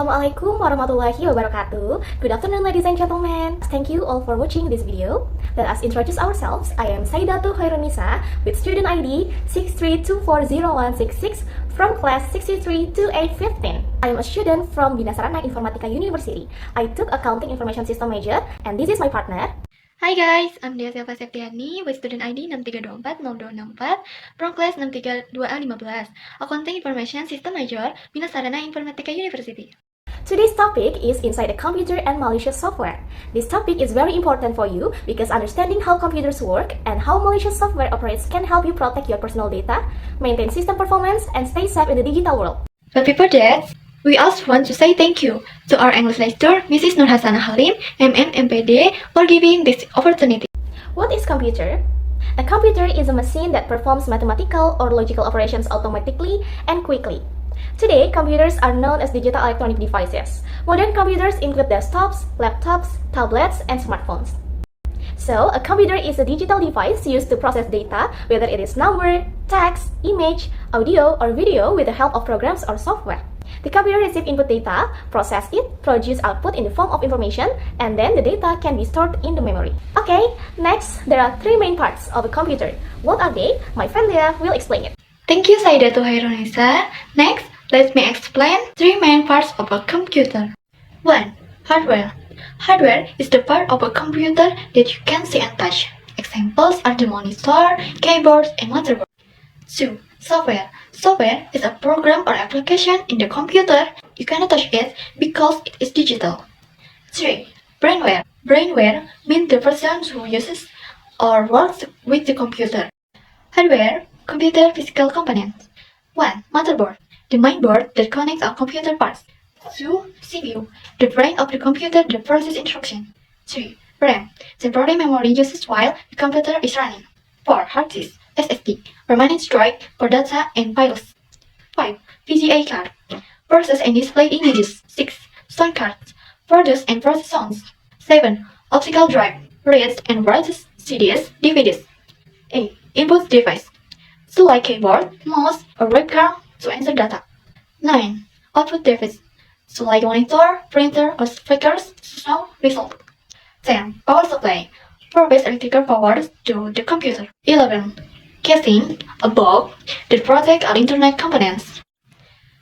Assalamualaikum warahmatullahi wabarakatuh. Good afternoon, ladies and gentlemen. Thank you all for watching this video. Let us introduce ourselves. I am Saidatu with student ID 632400166 from class 632815. I am a student from Dhea Sylva Informatika University. I took Accounting Information System major, and this is my partner. Hi guys, I'm Dhea Sylva SEPTIANI with student ID 63240264 from class 632A15, Accounting Information System Major, Dhea Sylva Informatika University. Today's topic is inside the computer and malicious software. This topic is very important for you because understanding how computers work and how malicious software operates can help you protect your personal data, maintain system performance, and stay safe in the digital world. But before that, we also want to say thank you to our English lecturer, Mrs. Nur Hasana Halim, MMPD, for giving this opportunity. What is computer? A computer is a machine that performs mathematical or logical operations automatically and quickly. Today, computers are known as digital electronic devices. Modern computers include desktops, laptops, tablets, and smartphones. So, a computer is a digital device used to process data, whether it is number, text, image, audio, or video with the help of programs or software. The computer receives input data, process it, produce output in the form of information, and then the data can be stored in the memory. Okay, next, there are three main parts of a computer. What are they? My friend Dhea will explain it. Thank you, Saidatu. Next, let me explain three main parts of a computer. 1. Hardware. Hardware is the part of a computer that you can see and touch. Examples are the monitor, keyboard, and motherboard. 2. Software. Software is a program or application in the computer. You cannot touch it because it is digital. 3. Brainware. Brainware means the person who uses or works with the computer. Hardware, computer physical components. 1. Motherboard. The main board that connects our computer parts. 2. CPU. The brain of the computer that processes instructions. 3. RAM. Temporary memory used while the computer is running. 4. Hard disk. SSD. Permanent storage for data and files. 5. VGA card. Process and display images. 6. Sound cards. Produce and process sounds. 7. Optical drive. Reads and writes CDs, DVDs. 8. Input device. So like keyboard, mouse, or webcam to enter data. 9. Output device. So like monitor, printer, or speakers to show result. 10. Power supply. Provides electrical power to the computer. 11. Casing, a bulb that protects our internet components.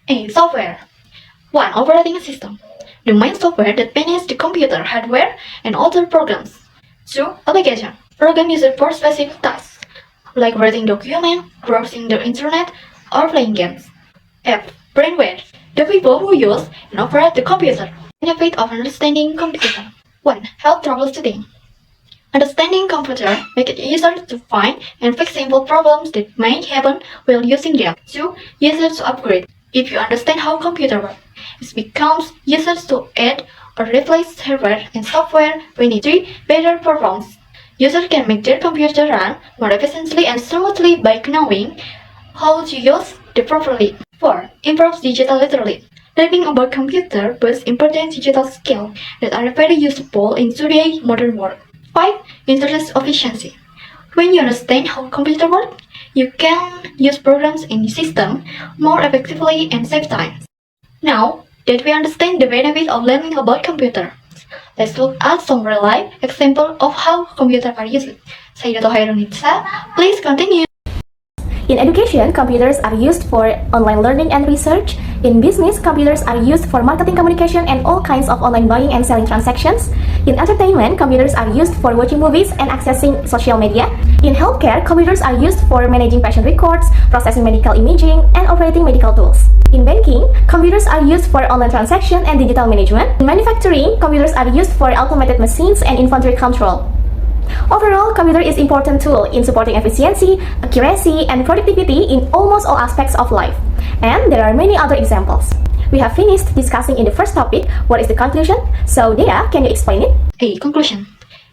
8. Software. 1. Operating system. The main software that manages the computer hardware and other programs. 2. Application. Program used for specific tasks, like writing documents, browsing the internet, or playing games. F. Brainware. The people who use and operate the computer. Benefit of understanding computer. 1. Help troubleshooting. Understanding computer makes it easier to find and fix simple problems that may happen while using them. 2. Easier to upgrade. If you understand how computer works, it becomes easier to add or replace hardware and software when it. 3. Better performance. User can make their computer run more efficiently and smoothly by knowing how to use it properly. 4. Improves digital literacy. Learning about computer builds important digital skills that are very useful in today's modern world. 5. Internet efficiency. When you understand how computer works, you can use programs in the system more effectively and save time. Now that we understand the benefits of learning about computers, let's look at some real-life examples of how computers are used. Saidatu, please continue. In education, computers are used for online learning and research. In business, computers are used for marketing communication and all kinds of online buying and selling transactions. In entertainment, computers are used for watching movies and accessing social media. In healthcare, computers are used for managing patient records, processing medical imaging, and operating medical tools. In banking, computers are used for online transaction and digital management. In manufacturing, computers are used for automated machines and inventory control. Overall, computer is an important tool in supporting efficiency, accuracy, and productivity in almost all aspects of life. And there are many other examples. We have finished discussing in the first topic, what is the conclusion? So, Dhea, can you explain it? A. Conclusion.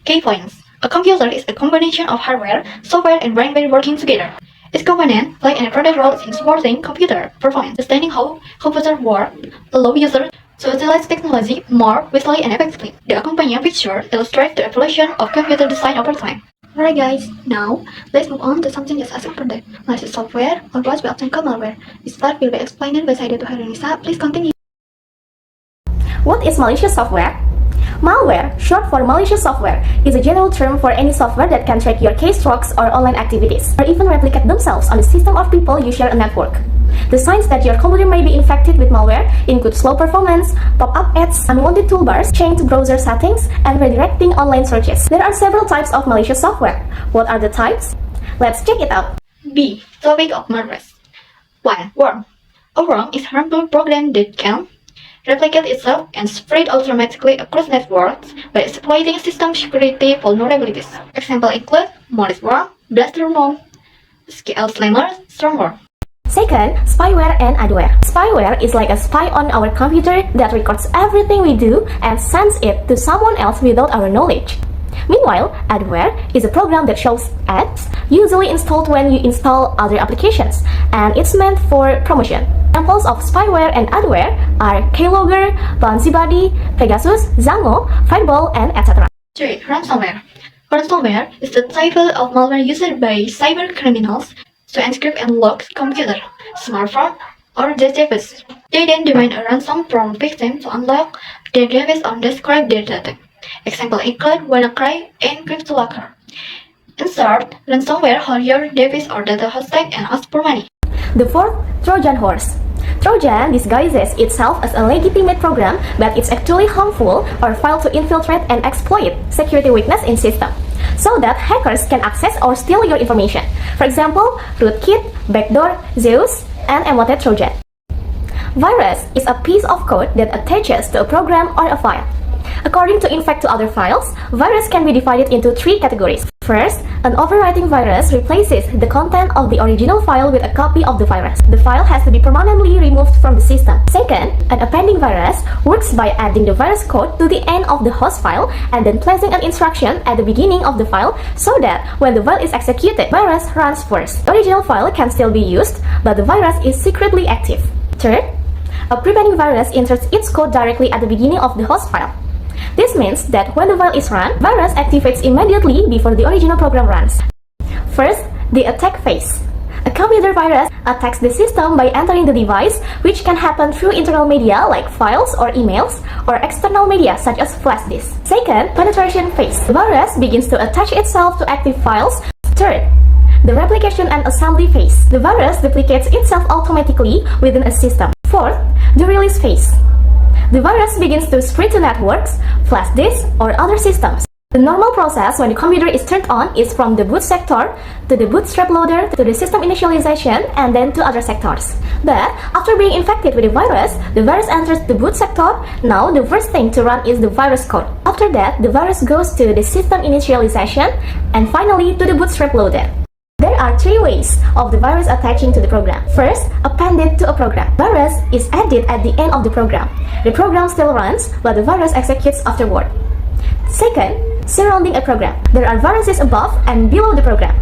Key points. A computer is a combination of hardware, software, and brainware working together. Its components play an important role in supporting computer performance. Understanding how computers work allows users to utilize technology more wisely and effectively. The accompanying picture illustrates the evolution of computer design over time. Alright guys, now let's move on to something just as important, malicious software, or what we often call malware. This part will be explained by Saidatu. Please continue. What is malicious software? Malware, short for malicious software, is a general term for any software that can track your keystrokes or online activities, or even replicate themselves on the system of people you share a network. The signs that your computer may be infected with malware include slow performance, pop-up ads, unwanted toolbars, changed browser settings, and redirecting online searches. There are several types of malicious software. What are the types? Let's check it out. B. Topic of malware. 1. Worm. A worm is a harmful program that can replicate itself and spread automatically across networks by exploiting system security vulnerabilities. Examples include Malicious worm, Blaster worm, SQL slammer, Stormworm. Second, spyware and adware. Spyware is like a spy on our computer that records everything we do and sends it to someone else without our knowledge. Meanwhile, adware is a program that shows ads, usually installed when you install other applications, and it's meant for promotion. Examples of spyware and adware are Keylogger, Bouncy Buddy, Pegasus, Zango, Fireball, and etc. 3. Ransomware. Ransomware is the type of malware used by cyber criminals to encrypt and lock computer, smartphone, or device. They then demand a ransom from victim to unlock their device or describe their data. Example include WannaCry and CryptoLocker. Insert ransomware hold your device or data hostage and ask for money. The fourth, Trojan horse. Trojan disguises itself as a legitimate program, but it's actually harmful or filed to infiltrate and exploit security weakness in system, so that hackers can access or steal your information. For example, rootkit, backdoor, Zeus, and emoted Trojan. Virus is a piece of code that attaches to a program or a file. According to infect to other files, virus can be divided into 3 categories. First, an overwriting virus replaces the content of the original file with a copy of the virus. The file has to be permanently removed from the system. Second, an appending virus works by adding the virus code to the end of the host file and then placing an instruction at the beginning of the file so that when the file is executed, virus runs first. The original file can still be used, but the virus is secretly active. Third, a preventing virus inserts its code directly at the beginning of the host file. This means that when the file is run, virus activates immediately before the original program runs. First, the attack phase. A computer virus attacks the system by entering the device, which can happen through internal media like files or emails, or external media such as flash disks. Second, penetration phase. The virus begins to attach itself to active files. Third, the replication and assembly phase. The virus duplicates itself automatically within a system. Fourth, the release phase. The virus begins to spread to networks, flash disks, or other systems. The normal process when the computer is turned on is from the boot sector to the bootstrap loader to the system initialization and then to other sectors. But after being infected with the virus enters the boot sector. Now the first thing to run is the virus code. After that, the virus goes to the system initialization and finally to the bootstrap loader. There are 3 ways of the virus attaching to the program. First, appended to a program. Virus is added at the end of the program. The program still runs, but the virus executes afterward. Second, surrounding a program. There are viruses above and below the program.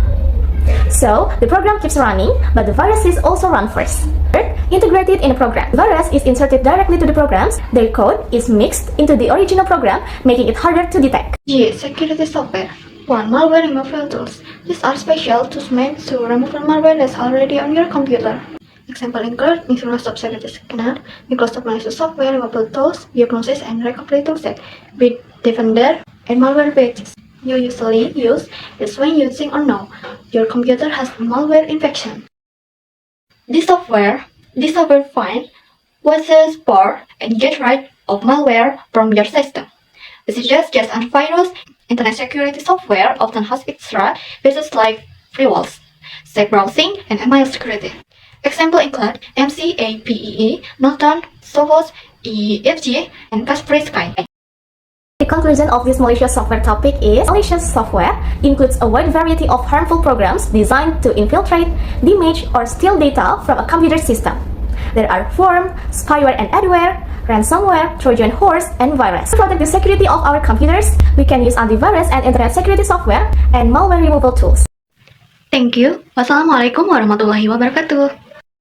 So, the program keeps running, but the viruses also run first. Third, integrated in a program. The virus is inserted directly to the programs. Their code is mixed into the original program, making it harder to detect. G. Security software. 1. Malware removal tools. These are special tools made to remove malware that's already on your computer. Example include Microsoft Security Scanner, Microsoft Malicious software removal tools, diagnosis and recovery toolset, Bitdefender, and malware patches. You usually use this when you think or know your computer has a malware infection. This software find what is spore and get rid of malware from your system. This is just antivirus. Internet security software often has extra features like firewalls, safe browsing, and email security. Examples include MCAPEE, Norton, Sophos, EFG, and Kaspersky. The conclusion of this malicious software topic is malicious software includes a wide variety of harmful programs designed to infiltrate, damage, or steal data from a computer system. There are worm, spyware and adware, ransomware, Trojan horse, and virus. To protect the security of our computers, we can use antivirus and internet security software and malware removal tools. Thank you. Wassalamualaikum warahmatullahi wabarakatuh.